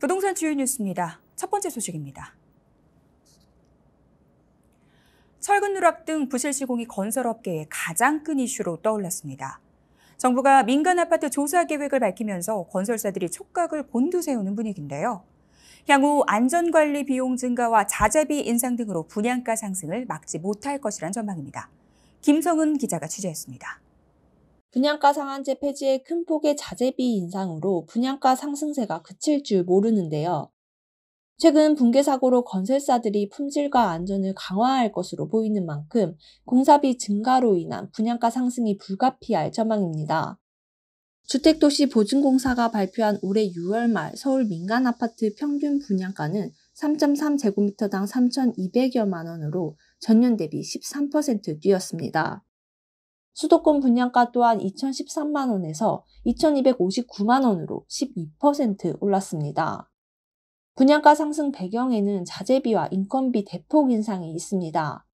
부동산 주요 뉴스입니다. 첫 번째 소식입니다. 철근 누락 등 부실 시공이 건설업계의 가장 큰 이슈로 떠올랐습니다. 정부가 민간 아파트 조사 계획을 밝히면서 건설사들이 촉각을 곤두세우는 분위기인데요. 향후 안전관리 비용 증가와 자재비 인상 등으로 분양가 상승을 막지 못할 것이란 전망입니다. 김성은 기자가 취재했습니다. 분양가 상한제 폐지의 큰 폭의 자재비 인상으로 분양가 상승세가 그칠 줄 모르는데요. 최근 붕괴 사고로 건설사들이 품질과 안전을 강화할 것으로 보이는 만큼 공사비 증가로 인한 분양가 상승이 불가피할 전망입니다. 주택도시보증공사가 발표한 올해 6월 말 서울 민간 아파트 평균 분양가는 3.3제곱미터당 3,200여만 원으로 전년 대비 13% 뛰었습니다. 수도권 분양가 또한 2,013만 원에서 2,259만 원으로 12% 올랐습니다. 분양가 상승 배경에는 자재비와 인건비 대폭 인상이 있습니다.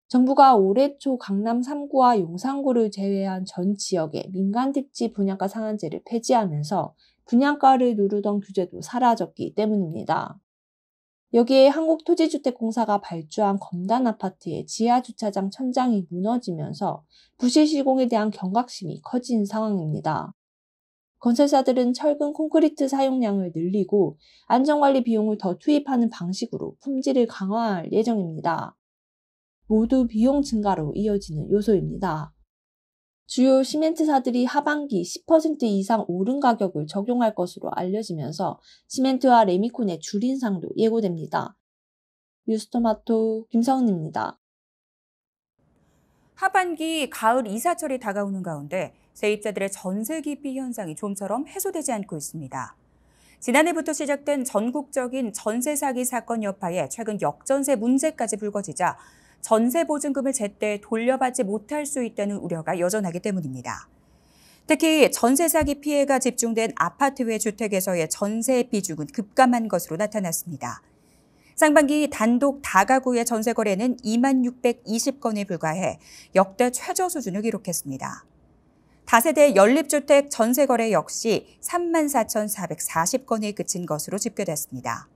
정부가 올해 초 강남 3구와 용산구를 제외한 전 지역의 민간 택지 분양가 상한제를 폐지하면서 분양가를 누르던 규제도 사라졌기 때문입니다. 여기에 한국토지주택공사가 발주한 검단 아파트의 지하주차장 천장이 무너지면서 부실 시공에 대한 경각심이 커진 상황입니다. 건설사들은 철근 콘크리트 사용량을 늘리고 안전관리 비용을 더 투입하는 방식으로 품질을 강화할 예정입니다. 모두 비용 증가로 이어지는 요소입니다. 주요 시멘트사들이 하반기 10% 이상 오른 가격을 적용할 것으로 알려지면서 시멘트와 레미콘의 줄 인상도 예고됩니다. 뉴스토마토 김성은입니다. 하반기 가을 이사철이 다가오는 가운데 세입자들의 전세 기피 현상이 좀처럼 해소되지 않고 있습니다. 지난해부터 시작된 전국적인 전세 사기 사건 여파에 최근 역전세 문제까지 불거지자 전세 보증금을 제때 돌려받지 못할 수 있다는 우려가 여전하기 때문입니다. 특히 전세 사기 피해가 집중된 아파트 외 주택에서의 전세 비중은 급감한 것으로 나타났습니다. 상반기 단독 다가구의 전세 거래는 2620건에 불과해 역대 최저 수준을 기록했습니다. 다세대 연립주택 전세 거래 역시 34,440건에 그친 것으로 집계됐습니다.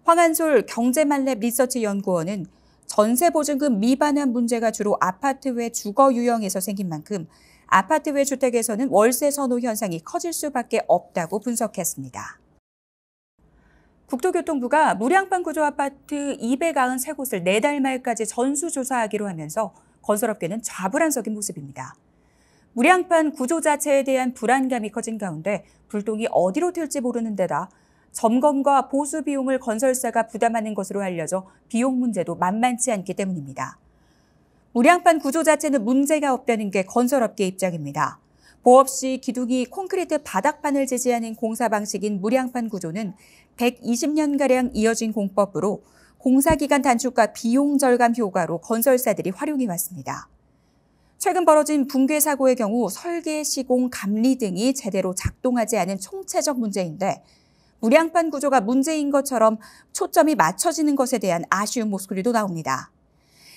황한솔 경제만렙 리서치 연구원은 전세 보증금 미반환 문제가 주로 아파트 외 주거 유형에서 생긴 만큼 아파트 외 주택에서는 월세 선호 현상이 커질 수밖에 없다고 분석했습니다. 국토교통부가 무량판 구조 아파트 293곳을 내달 말까지 전수조사하기로 하면서 건설업계는 좌불안석인 모습입니다. 무량판 구조 자체에 대한 불안감이 커진 가운데 불똥이 어디로 튈지 모르는 데다 점검과 보수 비용을 건설사가 부담하는 것으로 알려져 비용 문제도 만만치 않기 때문입니다. 무량판 구조 자체는 문제가 없다는 게 건설업계 입장입니다. 보호 시 기둥이 콘크리트 바닥판을 지지하는 공사 방식인 무량판 구조는 120년가량 이어진 공법으로 공사기간 단축과 비용 절감 효과로 건설사들이 활용해 왔습니다. 최근 벌어진 붕괴 사고의 경우 설계, 시공, 감리 등이 제대로 작동하지 않은 총체적 문제인데 무량판 구조가 문제인 것처럼 초점이 맞춰지는 것에 대한 아쉬운 목소리도 나옵니다.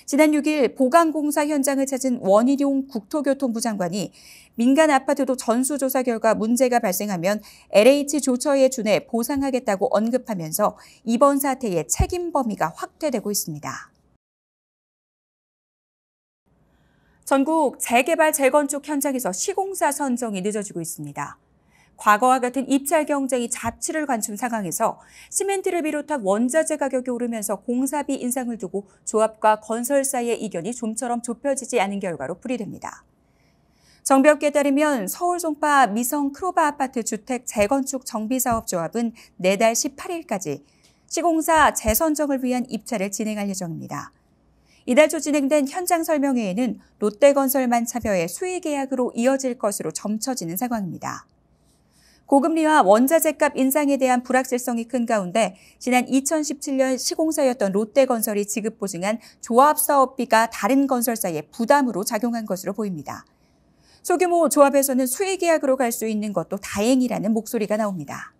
지난 6일 보강공사 현장을 찾은 원희룡 국토교통부 장관이 민간 아파트도 전수조사 결과 문제가 발생하면 LH 조처에 준해 보상하겠다고 언급하면서 이번 사태의 책임 범위가 확대되고 있습니다. 전국 재개발 재건축 현장에서 시공사 선정이 늦어지고 있습니다. 과거와 같은 입찰 경쟁이 자취를 갖춘 상황에서 시멘트를 비롯한 원자재 가격이 오르면서 공사비 인상을 두고 조합과 건설사의 이견이 좀처럼 좁혀지지 않은 결과로 풀이됩니다. 정비업계에 따르면 서울 송파 미성 크로바 아파트 주택 재건축 정비사업조합은 내달 18일까지 시공사 재선정을 위한 입찰을 진행할 예정입니다. 이달 초 진행된 현장 설명회에는 롯데건설만 참여해 수의계약으로 이어질 것으로 점쳐지는 상황입니다. 고금리와 원자재값 인상에 대한 불확실성이 큰 가운데 지난 2017년 시공사였던 롯데건설이 지급 보증한 조합사업비가 다른 건설사의 부담으로 작용한 것으로 보입니다. 소규모 조합에서는 수의계약으로 갈 수 있는 것도 다행이라는 목소리가 나옵니다.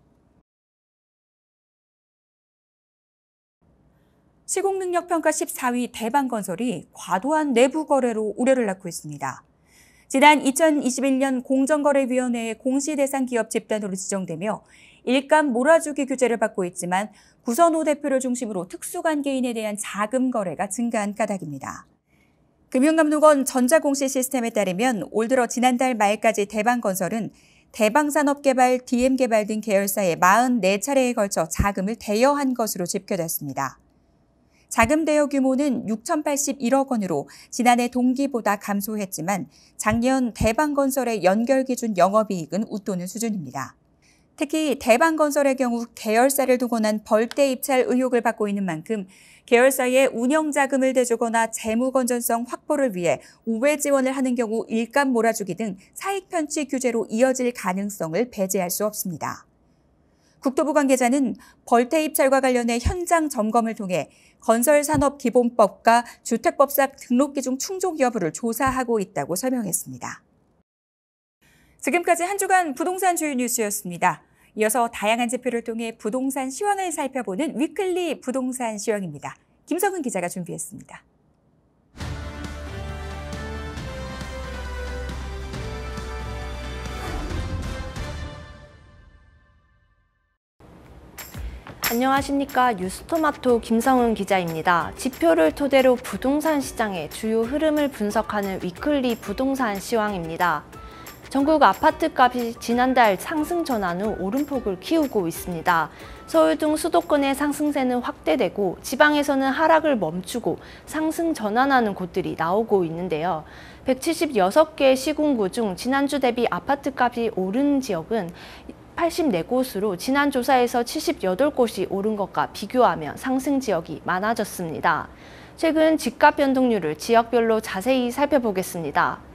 시공능력평가 14위 대방건설이 과도한 내부 거래로 우려를 낳고 있습니다. 지난 2021년 공정거래위원회의 공시대상 기업 집단으로 지정되며 일감 몰아주기 규제를 받고 있지만 구선호 대표를 중심으로 특수관계인에 대한 자금 거래가 증가한 까닭입니다. 금융감독원 전자공시 시스템에 따르면 올 들어 지난달 말까지 대방건설은 대방산업개발, DM개발 등 계열사에 44차례에 걸쳐 자금을 대여한 것으로 집계됐습니다. 자금 대여 규모는 6,081억 원으로 지난해 동기보다 감소했지만 작년 대방건설의 연결 기준 영업이익은 웃도는 수준입니다. 특히 대방건설의 경우 계열사를 동원한 벌떼 입찰 의혹을 받고 있는 만큼 계열사에 운영 자금을 대주거나 재무 건전성 확보를 위해 우회 지원을 하는 경우 일감 몰아주기 등 사익 편취 규제로 이어질 가능성을 배제할 수 없습니다. 국토부 관계자는 벌떼 입찰과 관련해 현장 점검을 통해 건설산업기본법과 주택법상 등록기준 충족 여부를 조사하고 있다고 설명했습니다. 지금까지 한 주간 부동산 주요 뉴스였습니다. 이어서 다양한 지표를 통해 부동산 시황을 살펴보는 위클리 부동산 시황입니다. 김성은 기자가 준비했습니다. 안녕하십니까. 뉴스토마토 김성은 기자입니다. 지표를 토대로 부동산 시장의 주요 흐름을 분석하는 위클리 부동산 시황입니다. 전국 아파트값이 지난달 상승 전환 후 오름폭을 키우고 있습니다. 서울 등 수도권의 상승세는 확대되고 지방에서는 하락을 멈추고 상승 전환하는 곳들이 나오고 있는데요. 176개 시군구 중 지난주 대비 아파트값이 오른 지역은 84곳으로 지난 조사에서 78곳이 오른 것과 비교하면 상승 지역이 많아졌습니다. 최근 집값 변동률을 지역별로 자세히 살펴보겠습니다.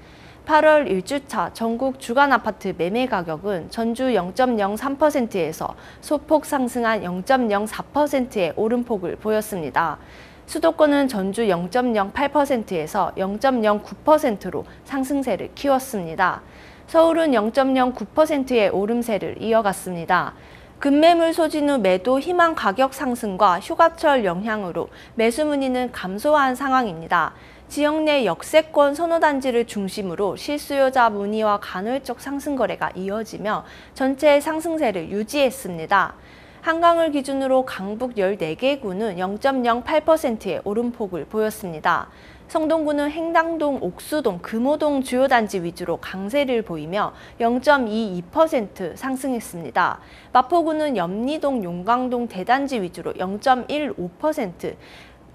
8월 1주차 전국 주간 아파트 매매 가격은 전주 0.03%에서 소폭 상승한 0.04%의 오름폭을 보였습니다. 수도권은 전주 0.08%에서 0.09%로 상승세를 키웠습니다. 서울은 0.09%의 오름세를 이어갔습니다. 급매물 소진 후 매도 희망 가격 상승과 휴가철 영향으로 매수 문의는 감소한 상황입니다. 지역 내 역세권 선호단지를 중심으로 실수요자 문의와 간헐적 상승 거래가 이어지며 전체 상승세를 유지했습니다. 한강을 기준으로 강북 14개 구는 0.08%의 오름폭을 보였습니다. 성동구는 행당동, 옥수동, 금호동 주요 단지 위주로 강세를 보이며 0.22% 상승했습니다. 마포구는 염리동, 용광동 대단지 위주로 0.15%,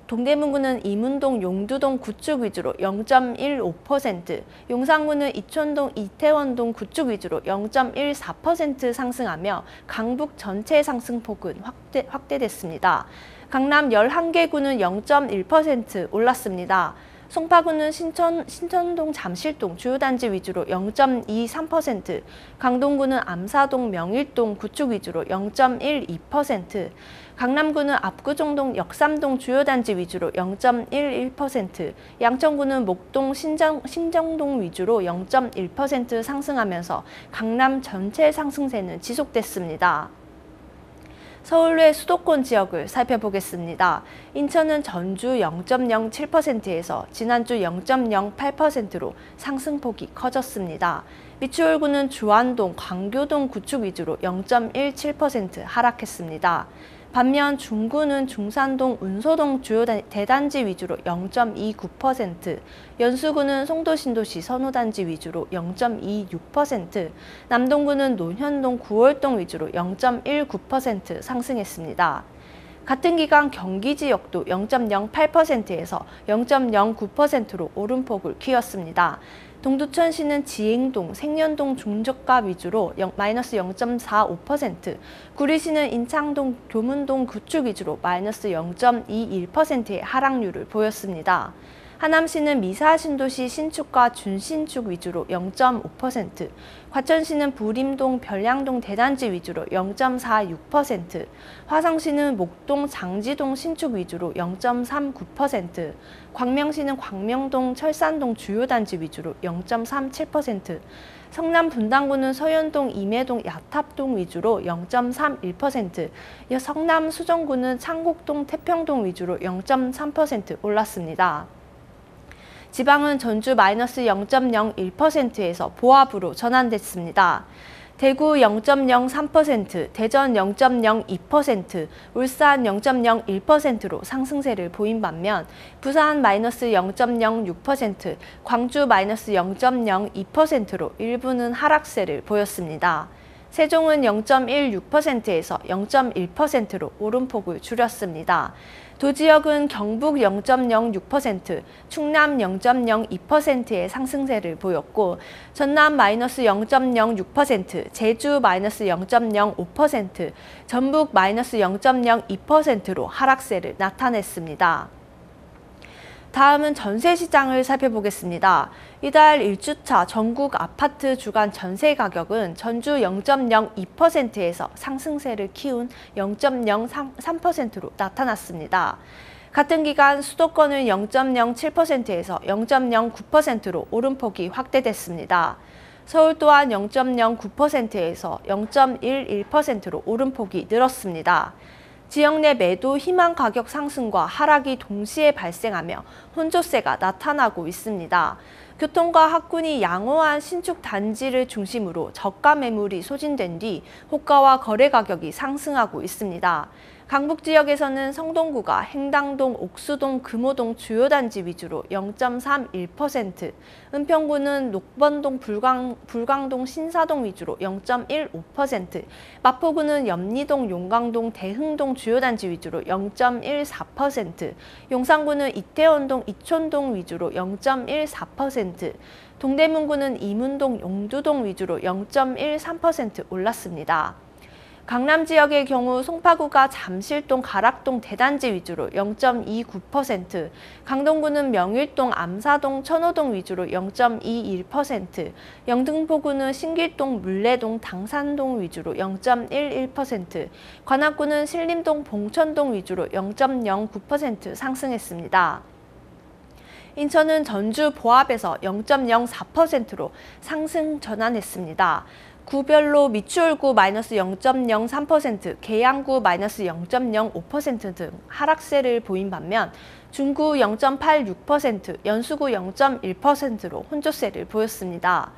동대문구는 이문동, 용두동 구축 위주로 0.15%, 용산구는 이촌동, 이태원동 구축 위주로 0.14% 상승하며 강북 전체 상승폭은 확대됐습니다. 강남 11개 구는 0.1% 올랐습니다. 송파구는 신천동, 잠실동 주요 단지 위주로 0.23%, 강동구는 암사동, 명일동 구축 위주로 0.12%, 강남구는 압구정동, 역삼동 주요 단지 위주로 0.11%, 양천구는 목동, 신정동 위주로 0.1% 상승하면서 강남 전체 상승세는 지속됐습니다. 서울 외 수도권 지역을 살펴보겠습니다. 인천은 전주 0.07%에서 지난주 0.08%로 상승폭이 커졌습니다. 미추홀구는 주안동, 광교동 구축 위주로 0.17% 하락했습니다. 반면 중구는 중산동, 운소동 주요 대단지 위주로 0.29%, 연수구는 송도 신도시 선호단지 위주로 0.26%, 남동구는 논현동, 구월동 위주로 0.19% 상승했습니다. 같은 기간 경기 지역도 0.08%에서 0.09%로 오름폭을 키웠습니다. 동두천시는 지행동, 생년동 중저가 위주로 마이너스 0.45%, 구리시는 인창동, 교문동 구축 위주로 마이너스 0.21%의 하락률을 보였습니다. 하남시는 미사신도시 신축과 준신축 위주로 0.5%, 과천시는 부림동, 별량동 대단지 위주로 0.46%, 화성시는 목동, 장지동 신축 위주로 0.39%, 광명시는 광명동, 철산동 주요 단지 위주로 0.37%, 성남 분당구는 서현동, 임해동, 야탑동 위주로 0.31%, 성남 수정구는 창곡동, 태평동 위주로 0.3% 올랐습니다. 지방은 전주 마이너스 0.01%에서 보합으로 전환됐습니다. 대구 0.03%, 대전 0.02%, 울산 0.01%로 상승세를 보인 반면 부산 마이너스 0.06%, 광주 마이너스 0.02%로 일부는 하락세를 보였습니다. 세종은 0.16%에서 0.1%로 오름폭을 줄였습니다. 도지역은 경북 0.06%, 충남 0.02%의 상승세를 보였고 전남 마이너스 0.06%, 제주 마이너스 0.05%, 전북 마이너스 0.02%로 하락세를 나타냈습니다. 다음은 전세 시장을 살펴보겠습니다. 이달 1주차 전국 아파트 주간 전세 가격은 전주 0.02%에서 상승세를 키운 0.03%로 나타났습니다. 같은 기간 수도권은 0.07%에서 0.09%로 오름폭이 확대됐습니다. 서울 또한 0.09%에서 0.11%로 오름폭이 늘었습니다. 지역 내 매도 희망 가격 상승과 하락이 동시에 발생하며 혼조세가 나타나고 있습니다. 교통과 학군이 양호한 신축 단지를 중심으로 저가 매물이 소진된 뒤 호가와 거래 가격이 상승하고 있습니다. 강북 지역에서는 성동구가 행당동, 옥수동, 금호동 주요 단지 위주로 0.31%, 은평구는 녹번동, 불광동, 신사동 위주로 0.15%, 마포구는 염리동, 용광동, 대흥동 주요 단지 위주로 0.14%, 용산구는 이태원동, 이촌동 위주로 0.14%, 동대문구는 이문동, 용두동 위주로 0.13% 올랐습니다. 강남 지역의 경우 송파구가 잠실동, 가락동 대단지 위주로 0.29%, 강동구는 명일동, 암사동, 천호동 위주로 0.21%, 영등포구는 신길동, 물레동, 당산동 위주로 0.11%, 관악구는 신림동, 봉천동 위주로 0.09% 상승했습니다. 인천은 전주 보합에서 0.04%로 상승 전환했습니다. 구별로 미추홀구 마이너스 0.03%, 계양구 마이너스 0.05% 등 하락세를 보인 반면 중구 0.86%, 연수구 0.1%로 혼조세를 보였습니다.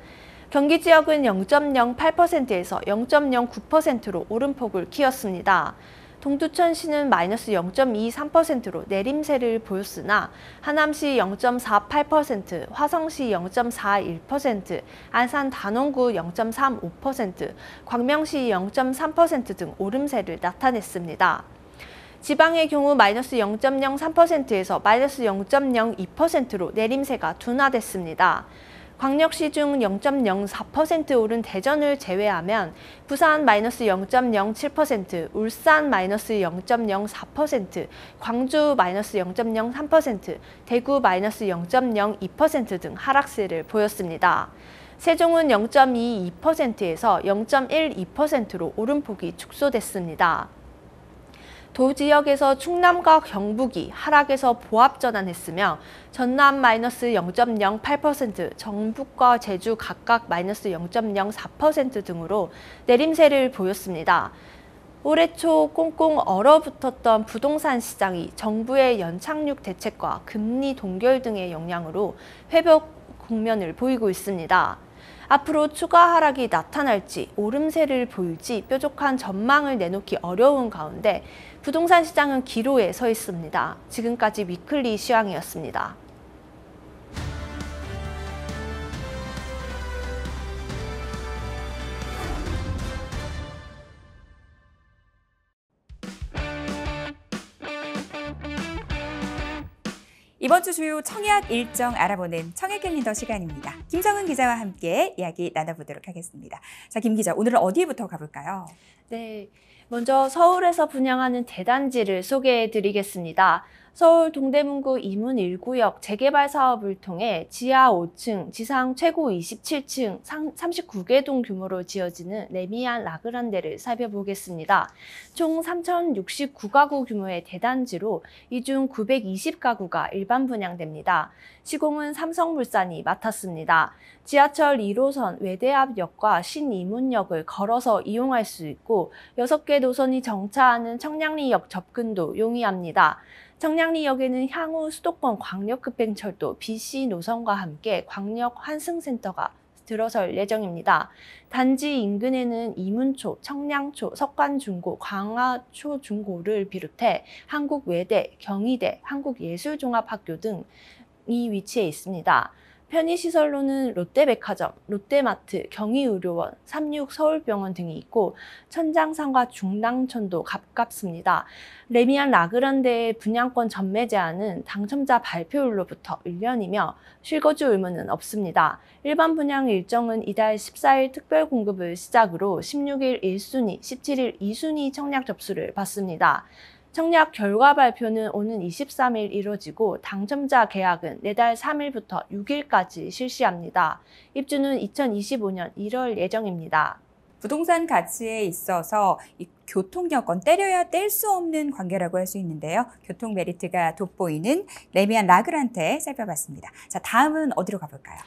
경기 지역은 0.08%에서 0.09%로 오름폭을 키웠습니다. 동두천시는 마이너스 0.23%로 내림세를 보였으나 하남시 0.48%, 화성시 0.41%, 안산 단원구 0.35%, 광명시 0.3% 등 오름세를 나타냈습니다. 지방의 경우 마이너스 0.03%에서 마이너스 0.02%로 내림세가 둔화됐습니다. 광역시 중 0.04% 오른 대전을 제외하면 부산 마이너스 0.07%, 울산 마이너스 0.04%, 광주 마이너스 0.03%, 대구 마이너스 0.02% 등 하락세를 보였습니다. 세종은 0.22%에서 0.12%로 오름폭이 축소됐습니다. 도지역에서 충남과 경북이 하락에서 보합 전환했으며 전남 마이너스 0.08%, 전북과 제주 각각 마이너스 0.04% 등으로 내림세를 보였습니다. 올해 초 꽁꽁 얼어붙었던 부동산 시장이 정부의 연착륙 대책과 금리 동결 등의 영향으로 회복 국면을 보이고 있습니다. 앞으로 추가 하락이 나타날지 오름세를 보일지 뾰족한 전망을 내놓기 어려운 가운데 부동산 시장은 기로에 서 있습니다. 지금까지 위클리 시황이었습니다. 이번 주 주요 청약 일정 알아보는 청약 캘린더 시간입니다. 김정은 기자와 함께 이야기 나눠보도록 하겠습니다. 자, 김 기자, 오늘은 어디부터 가볼까요? 네, 먼저 서울에서 분양하는 대단지를 소개해드리겠습니다. 서울 동대문구 이문 1구역 재개발 사업을 통해 지하 5층, 지상 최고 27층, 39개 동 규모로 지어지는 레미안 라그란데를 살펴보겠습니다. 총 3,069가구 규모의 대단지로 이 중 920가구가 일반 분양됩니다. 시공은 삼성물산이 맡았습니다. 지하철 1호선 외대앞역과 신이문역을 걸어서 이용할 수 있고 6개 노선이 정차하는 청량리역 접근도 용이합니다. 청량리역에는 향후 수도권 광역급행철도 BC 노선과 함께 광역 환승센터가 들어설 예정입니다. 단지 인근에는 이문초, 청량초, 석관중고, 광화초중고를 비롯해 한국외대, 경희대, 한국예술종합학교 등이 위치해 있습니다. 편의시설로는 롯데백화점, 롯데마트, 경희의료원, 삼육서울병원 등이 있고 천장산과 중랑천도 가깝습니다. 레미안 라그란데의 분양권 전매 제한은 당첨자 발표일로부터 1년이며 실거주 의무는 없습니다. 일반 분양 일정은 이달 14일 특별 공급을 시작으로 16일 1순위, 17일 2순위 청약 접수를 받습니다. 청약 결과 발표는 오는 23일 이뤄지고 당첨자 계약은 내달 3일부터 6일까지 실시합니다. 입주는 2025년 1월 예정입니다. 부동산 가치에 있어서 이 교통 여건 때려야 뗄 수 없는 관계라고 할 수 있는데요. 교통 메리트가 돋보이는 레미안 라그란테 살펴봤습니다. 자, 다음은 어디로 가볼까요?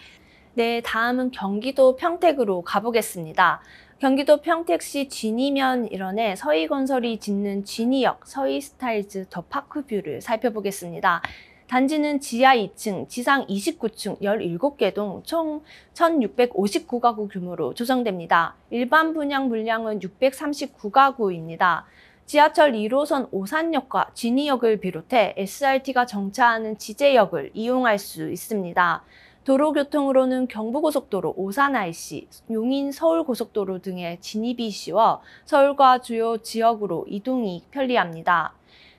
네, 다음은 경기도 평택으로 가보겠습니다. 경기도 평택시 진이면 일원에 서희건설이 짓는 진이역 서희스타일즈 더 파크뷰를 살펴보겠습니다. 단지는 지하 2층, 지상 29층 17개 동 총 1,659가구 규모로 조성됩니다. 일반 분양 물량은 639가구입니다. 지하철 1호선 오산역과 진이역을 비롯해 SRT가 정차하는 지제역을 이용할 수 있습니다. 도로교통으로는 경부고속도로 오산-IC, 용인-서울고속도로 등의 진입이 쉬워 서울과 주요 지역으로 이동이 편리합니다.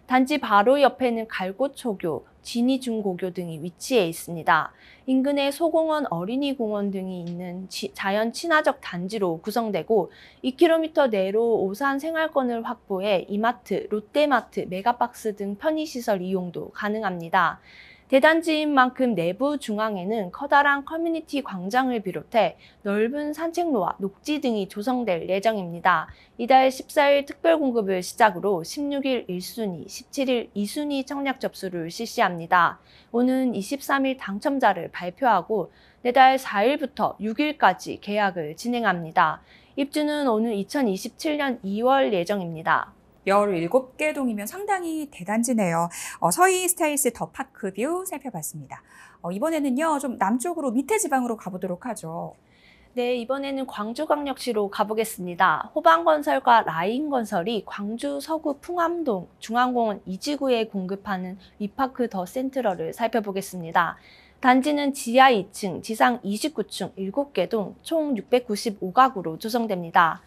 단지 바로 옆에는 갈고초교, 진이중고교 등이 위치해 있습니다. 인근에 소공원, 어린이공원 등이 있는 자연 친화적 단지로 구성되고 2km 내로 오산 생활권을 확보해 이마트, 롯데마트, 메가박스 등 편의시설 이용도 가능합니다. 대단지인 만큼 내부 중앙에는 커다란 커뮤니티 광장을 비롯해 넓은 산책로와 녹지 등이 조성될 예정입니다. 이달 14일 특별 공급을 시작으로 16일 1순위, 17일 2순위 청약 접수를 실시합니다. 오는 23일 당첨자를 발표하고 내달 4일부터 6일까지 계약을 진행합니다. 입주는 오는 2027년 2월 예정입니다. 17개 동이면 상당히 대단지네요. 서희 스타일스 더 파크뷰 살펴봤습니다. 이번에는요, 좀 남쪽으로 밑에 지방으로 가보도록 하죠. 네, 이번에는 광주광역시로 가보겠습니다. 호방건설과 라인건설이 광주 서구 풍암동 중앙공원 2지구에 공급하는 위파크 더 센트럴을 살펴보겠습니다. 단지는 지하 2층, 지상 29층 7개 동 총 695가구로 조성됩니다.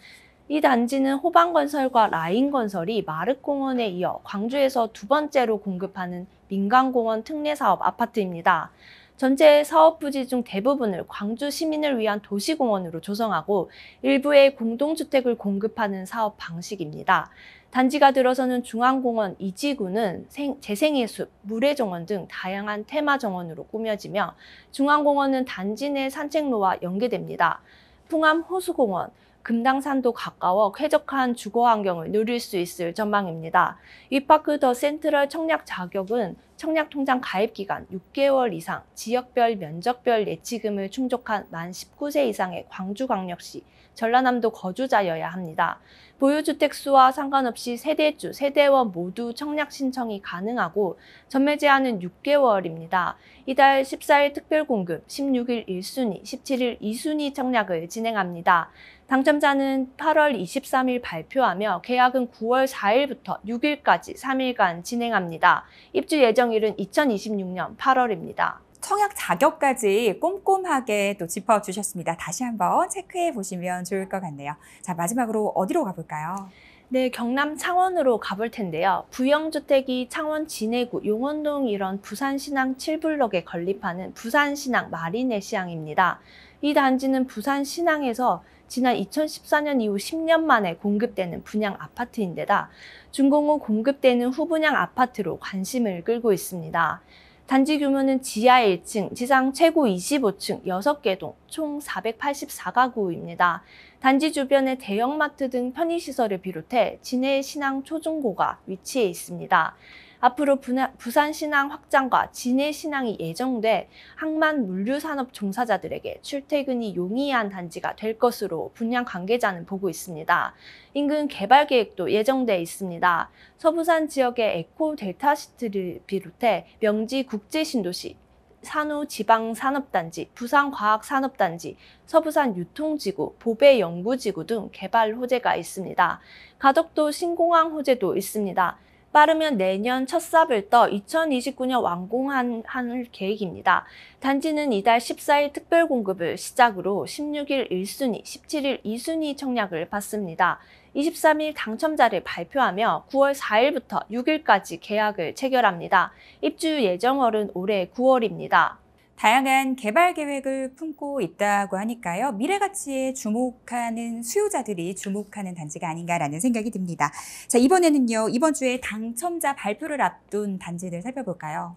이 단지는 호방건설과 라인건설이 마륵공원에 이어 광주에서 두 번째로 공급하는 민간공원 특례사업 아파트입니다. 전체 사업 부지 중 대부분을 광주 시민을 위한 도시공원으로 조성하고 일부의 공동주택을 공급하는 사업 방식입니다. 단지가 들어서는 중앙공원 2지구는 재생의 숲, 물의정원 등 다양한 테마 정원으로 꾸며지며 중앙공원은 단지 내 산책로와 연계됩니다. 풍암 호수공원, 금당산도 가까워 쾌적한 주거 환경을 누릴 수 있을 전망입니다. 위파크 더 센트럴 청약 자격은 청약통장 가입기간 6개월 이상, 지역별 면적별 예치금을 충족한 만 19세 이상의 광주광역시, 전라남도 거주자여야 합니다. 보유주택 수와 상관없이 세대주, 세대원 모두 청약 신청이 가능하고 전매 제한은 6개월입니다. 이달 14일 특별공급, 16일 1순위, 17일 2순위 청약을 진행합니다. 당첨자는 8월 23일 발표하며 계약은 9월 4일부터 6일까지 3일간 진행합니다. 입주 예정일은 2026년 8월입니다. 청약 자격까지 꼼꼼하게 또 짚어주셨습니다. 다시 한번 체크해 보시면 좋을 것 같네요. 자, 마지막으로 어디로 가볼까요? 네, 경남 창원으로 가볼 텐데요. 부영주택이 창원 진해구 용원동 일원 부산신항 7블럭에 건립하는 부산신항 마리네시항입니다. 이 단지는 부산신항에서 지난 2014년 이후 10년 만에 공급되는 분양 아파트인데다 준공 후 공급되는 후분양 아파트로 관심을 끌고 있습니다. 단지 규모는 지하 1층, 지상 최고 25층 6개 동, 총 484가구입니다. 단지 주변에 대형마트 등 편의시설을 비롯해 진해 신항 초중고가 위치해 있습니다. 앞으로 부산 신항 확장과 진해 신항이 예정돼 항만 물류산업 종사자들에게 출퇴근이 용이한 단지가 될 것으로 분양 관계자는 보고 있습니다. 인근 개발 계획도 예정돼 있습니다. 서부산 지역의 에코 델타시티를 비롯해 명지 국제신도시, 산후지방산업단지, 부산과학산업단지, 서부산 유통지구, 보배연구지구 등 개발 호재가 있습니다. 가덕도 신공항 호재도 있습니다. 빠르면 내년 첫 삽을 떠 2029년 완공할 계획입니다. 단지는 이달 14일 특별 공급을 시작으로 16일 1순위, 17일 2순위 청약을 받습니다. 23일 당첨자를 발표하며 9월 4일부터 6일까지 계약을 체결합니다. 입주 예정월은 올해 9월입니다. 다양한 개발 계획을 품고 있다고 하니까요. 미래 가치에 주목하는 수요자들이 주목하는 단지가 아닌가라는 생각이 듭니다. 자, 이번에는요. 이번 주에 당첨자 발표를 앞둔 단지를 살펴볼까요?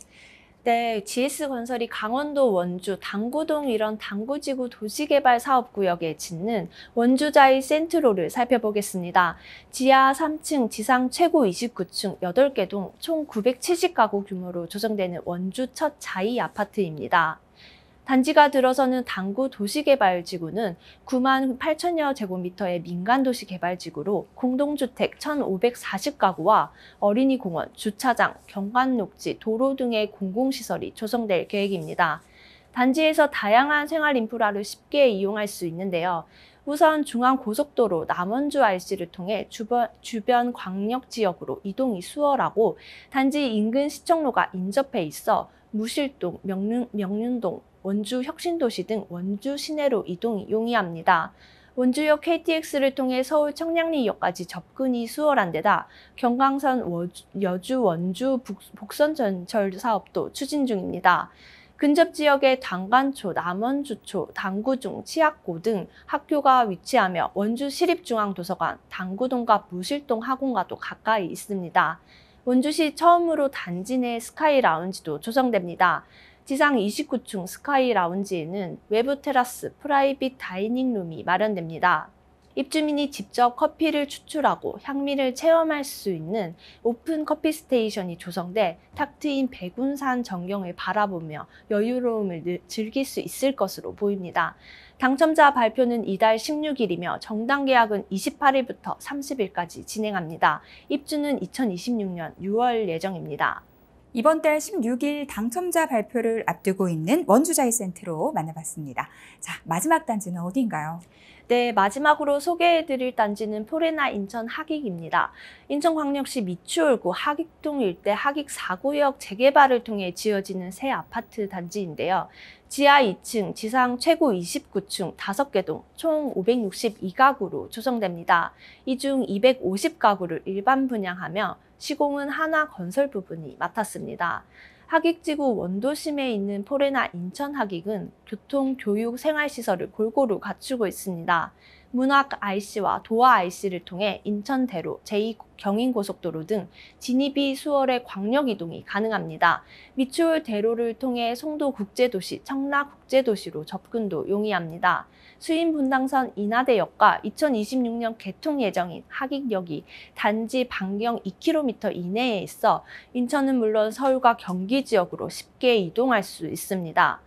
네, GS건설이 강원도 원주 당구동 이런 당구지구 도시개발 사업구역에 짓는 원주자이 센트로를 살펴보겠습니다. 지하 3층, 지상 최고 29층 8개 동 총 970가구 규모로 조성되는 원주 첫 자이 아파트입니다. 단지가 들어서는 당구 도시개발지구는 9만 8천여 제곱미터의 민간도시개발지구로 공동주택 1,540가구와 어린이공원, 주차장, 경관녹지, 도로 등의 공공시설이 조성될 계획입니다. 단지에서 다양한 생활 인프라를 쉽게 이용할 수 있는데요. 우선 중앙고속도로 남원주 RC를 통해 주변 광역지역으로 이동이 수월하고 단지 인근 시청로가 인접해 있어 무실동, 명륜동, 원주 혁신도시 등 원주 시내로 이동이 용이합니다. 원주역 KTX를 통해 서울 청량리역까지 접근이 수월한 데다 경강선 여주 원주 복선 전철 사업도 추진 중입니다. 근접 지역에 당관초, 남원주초, 당구중, 치학고 등 학교가 위치하며 원주 시립중앙도서관, 당구동과 무실동 학원과도 가까이 있습니다. 원주시 처음으로 단지 내 스카이 라운지도 조성됩니다. 지상 29층 스카이 라운지에는 외부 테라스, 프라이빗 다이닝룸이 마련됩니다. 입주민이 직접 커피를 추출하고 향미를 체험할 수 있는 오픈 커피 스테이션이 조성돼 탁 트인 백운산 전경을 바라보며 여유로움을 즐길 수 있을 것으로 보입니다. 당첨자 발표는 이달 16일이며 정당 계약은 28일부터 30일까지 진행합니다. 입주는 2026년 6월 예정입니다. 이번 달 16일 당첨자 발표를 앞두고 있는 원주자이 센트로 만나봤습니다. 자, 마지막 단지는 어디인가요? 네, 마지막으로 소개해드릴 단지는 포레나 인천 하익입니다. 인천광역시 미추홀구 하익동 일대 하익 4구역 재개발을 통해 지어지는 새 아파트 단지인데요. 지하 2층, 지상 최고 29층 5개 동, 총 562가구로 조성됩니다. 이 중 250가구를 일반 분양하며 시공은 하나건설 부분이 맡았습니다. 하익지구 원도심에 있는 포레나 인천 하익은 교통, 교육, 생활시설을 골고루 갖추고 있습니다. 문학 IC와 도화 IC를 통해 인천대로, 제2경인고속도로 등 진입이 수월해 광역 이동이 가능합니다. 미추홀 대로를 통해 송도국제도시, 청라국제도시로 접근도 용이합니다. 수인분당선 인하대역과 2026년 개통 예정인 하익역이 단지 반경 2km 이내에 있어 인천은 물론 서울과 경기 지역으로 쉽게 이동할 수 있습니다.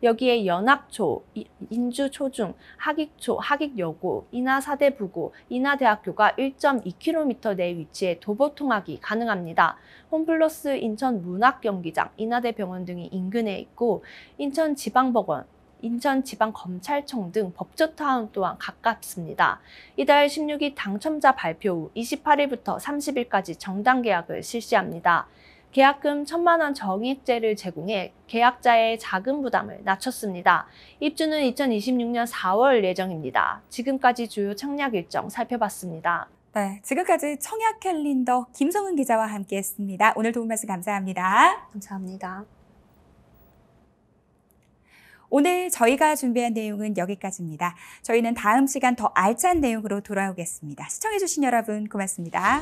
여기에 연합초, 인주초중, 하익초, 하익여고, 인하사대부고, 인하대학교가 1.2km 내 위치해 도보 통학이 가능합니다. 홈플러스 인천문학경기장, 인하대병원 등이 인근에 있고 인천지방법원, 인천지방검찰청 등 법조타운 또한 가깝습니다. 이달 16일 당첨자 발표 후 28일부터 30일까지 정당 계약을 실시합니다. 계약금 1,000만 원 정액제를 제공해 계약자의 자금 부담을 낮췄습니다. 입주는 2026년 4월 예정입니다. 지금까지 주요 청약 일정 살펴봤습니다. 네, 지금까지 청약 캘린더 김성은 기자와 함께했습니다. 오늘 도움 말씀 감사합니다. 감사합니다. 오늘 저희가 준비한 내용은 여기까지입니다. 저희는 다음 시간 더 알찬 내용으로 돌아오겠습니다. 시청해주신 여러분 고맙습니다.